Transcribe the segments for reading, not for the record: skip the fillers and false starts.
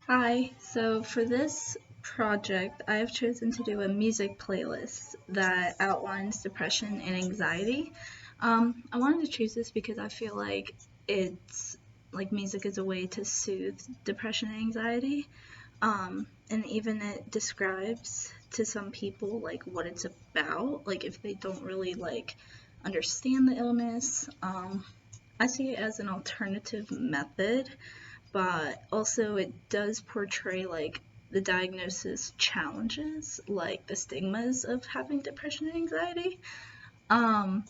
Hi, so for this project, I have chosen to do a music playlist that outlines depression and anxiety. I wanted to choose this because I feel like it's like music is a way to soothe depression and anxiety. And even it describes to some people like what it's about, like if they don't really like understand the illness. I see it as an alternative method, but also it does portray like the diagnosis challenges, like the stigmas of having depression and anxiety. Um,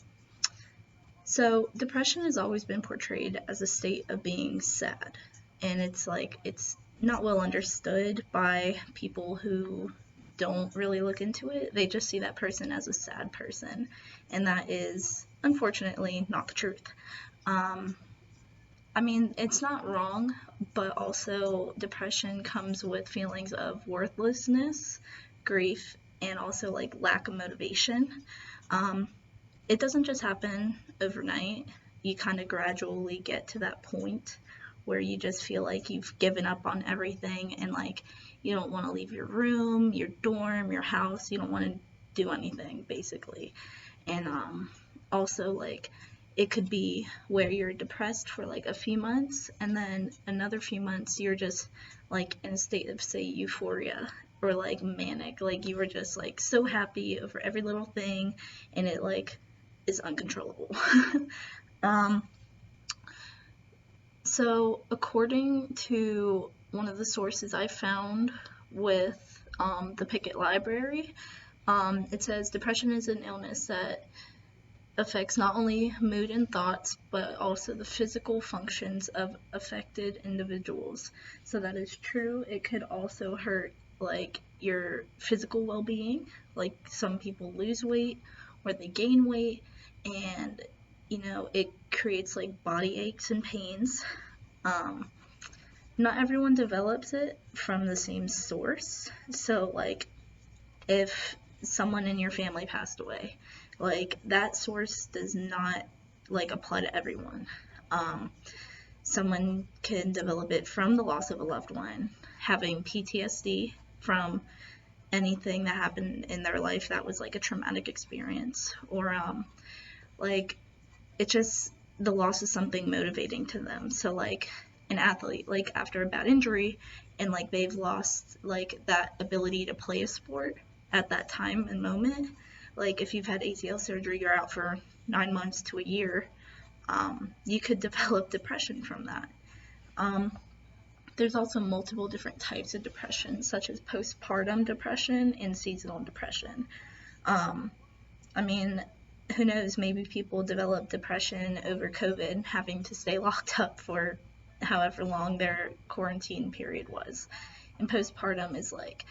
so depression has always been portrayed as a state of being sad, and it's not well understood by people who don't really look into it. They just see that person as a sad person, and that is unfortunately not the truth. Um, I mean, it's not wrong, but also depression comes with feelings of worthlessness, grief, and also like lack of motivation. Um, it doesn't just happen overnight. You kind of gradually get to that point where you just feel like you've given up on everything and like you don't want to leave your room, your dorm, your house. You don't want to do anything basically. And also like it could be where you're depressed for like a few months and then another few months you're just like in a state of say euphoria or like manic, like you were just like so happy over every little thing and it like is uncontrollable. um so according to one of the sources I found with the Pickett Library, it says depression is an illness that affects not only mood and thoughts, but also the physical functions of affected individuals. So that is true. It could also hurt like your physical well-being. Like some people lose weight or they gain weight, and it creates like body aches and pains. Um, Not everyone develops it from the same source. So like if someone in your family passed away, like that source does not like apply to everyone. um, Someone can develop it from the loss of a loved one, having PTSD from anything that happened in their life that was like a traumatic experience, or like it just the loss is something motivating to them. So like an athlete, like after a bad injury and like they've lost like that ability to play a sport at that time and moment, like if you've had ACL surgery, you're out for 9 months to a year. You could develop depression from that. um, there's also multiple different types of depression, such as postpartum depression and seasonal depression. um, I mean, who knows? Maybe people develop depression over COVID, having to stay locked up for however long their quarantine period was. And postpartum is like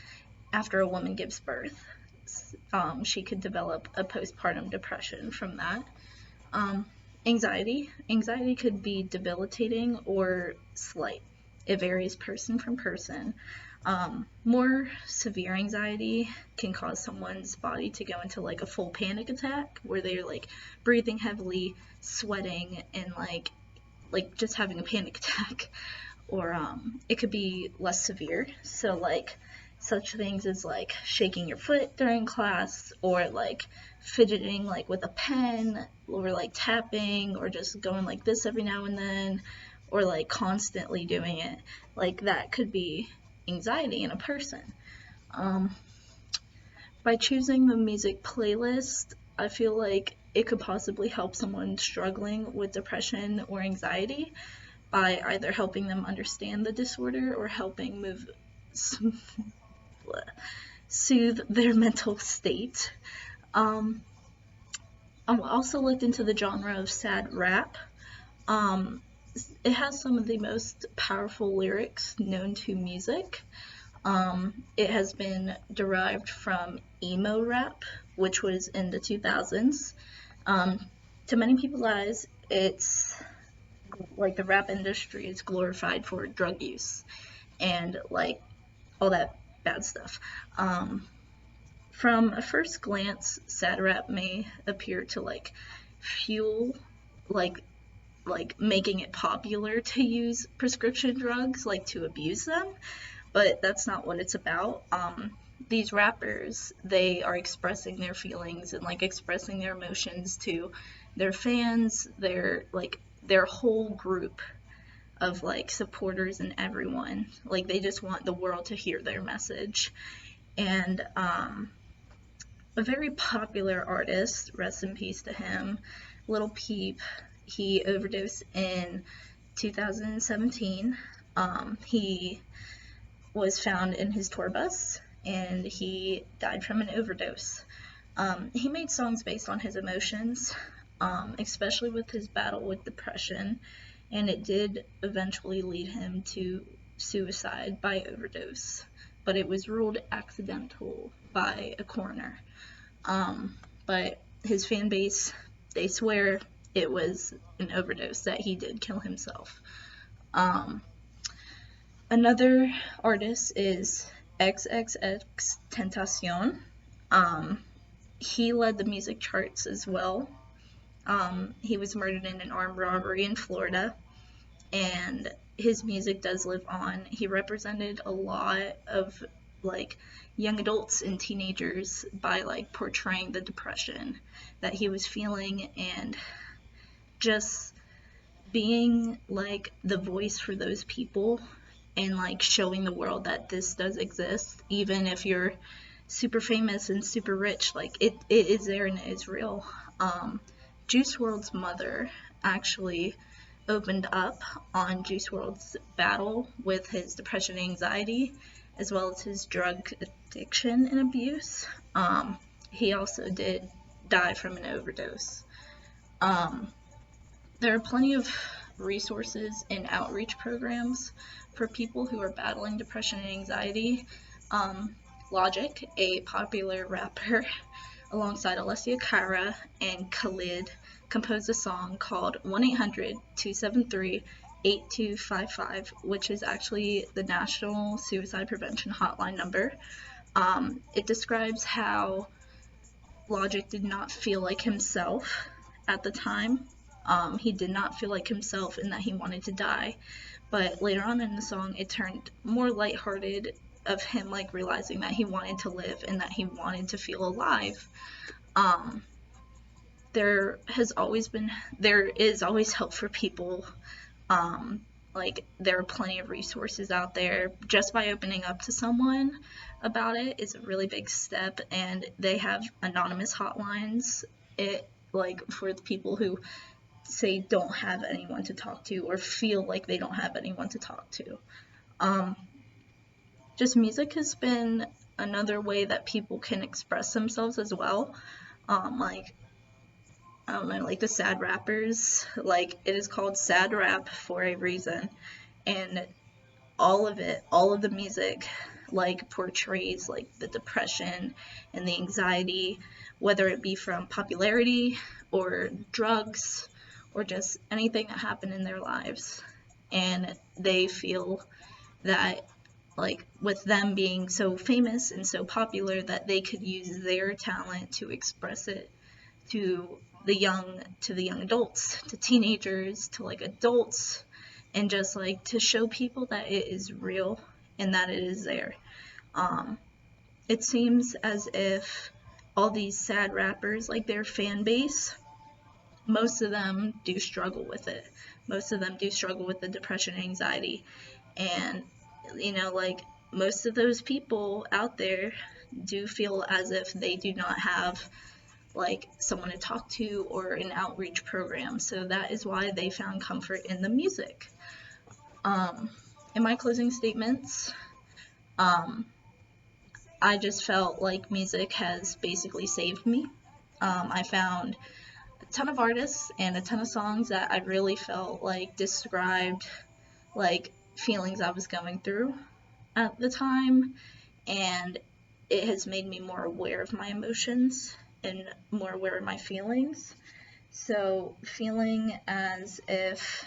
after a woman gives birth, she could develop a postpartum depression from that. Um, anxiety could be debilitating or slight. It varies person from person. More severe anxiety can cause someone's body to go into like a full panic attack where they're like breathing heavily, sweating, and like just having a panic attack. Or it could be less severe. So like such things as like shaking your foot during class, or like fidgeting like with a pen, or like tapping, or just going like this every now and then, or like constantly doing it. Like that could be anxiety in a person. Um, by choosing the music playlist, I feel like it could possibly help someone struggling with depression or anxiety by either helping them understand the disorder or helping soothe their mental state. Um, I also looked into the genre of sad rap. Um, it has some of the most powerful lyrics known to music. It has been derived from emo rap, which was in the 2000s. Um, to many people's eyes, it's like the rap industry is glorified for drug use and like all that bad stuff. Um, from a first glance, sad rap may appear to like fuel like like making it popular to use prescription drugs, like to abuse them, but that's not what it's about. These rappers, they are expressing their feelings and like expressing their emotions to their fans, their whole group of like supporters and everyone. Like they just want the world to hear their message. And a very popular artist, rest in peace to him, Lil Peep, he overdosed in 2017. He was found in his tour bus and he died from an overdose. He made songs based on his emotions, especially with his battle with depression, and it did eventually lead him to suicide by overdose, but it was ruled accidental by a coroner. But his fan base, they swear it was an overdose, that he did kill himself. Another artist is XXX Tentacion. He led the music charts as well. He was murdered in an armed robbery in Florida, and his music does live on. He represented a lot of like young adults and teenagers by like portraying the depression that he was feeling and just being like the voice for those people and like showing the world that this does exist, even if you're super famous and super rich. Like it is there and it is real. Juice WRLD's mother actually opened up on Juice WRLD's battle with his depression and anxiety, as well as his drug addiction and abuse. He also did die from an overdose. There are plenty of resources and outreach programs for people who are battling depression and anxiety. Logic, a popular rapper, alongside Alessia Cara and Khalid, composed a song called 1-800-273-8255, which is actually the National Suicide Prevention Hotline number. It describes how Logic did not feel like himself at the time. He did not feel like himself and that he wanted to die. But later on in the song, it turned more lighthearted, of him like realizing that he wanted to live and that he wanted to feel alive. There is always help for people. Like there are plenty of resources out there. Just by opening up to someone about it is a really big step, and they have anonymous hotlines. It like for the people who say don't have anyone to talk to or feel like they don't have anyone to talk to. Just music has been another way that people can express themselves as well. Like, I don't know, like the sad rappers, like it is called sad rap for a reason. And all of the music, like portrays like the depression and the anxiety, whether it be from popularity or drugs or just anything that happened in their lives. And they feel that like with them being so famous and so popular that they could use their talent to express it to the young adults, to teenagers, to like adults, and just like to show people that it is real and that it is there. It seems as if all these sad rappers, like their fan base, most of them do struggle with it. Most of them do struggle with the depression and anxiety. And you know, like most of those people out there do feel as if they do not have like someone to talk to or an outreach program. So that is why they found comfort in the music. In my closing statements, I just felt like music has basically saved me. I found a ton of artists and a ton of songs that I really felt like described like feelings I was going through at the time, and it has made me more aware of my emotions and more aware of my feelings. So feeling as if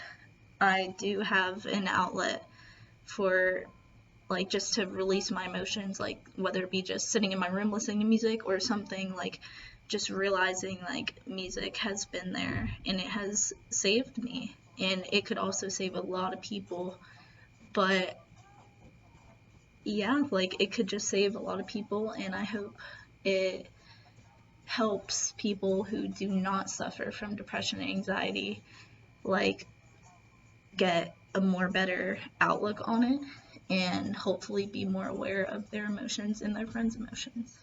I do have an outlet for like just to release my emotions, like whether it be just sitting in my room listening to music or something, like just realizing like music has been there and it has saved me. and it could also save a lot of people. But yeah, like it could just save a lot of people, and I hope it helps people who do not suffer from depression and anxiety, like, get a more better outlook on it and hopefully be more aware of their emotions and their friends' emotions.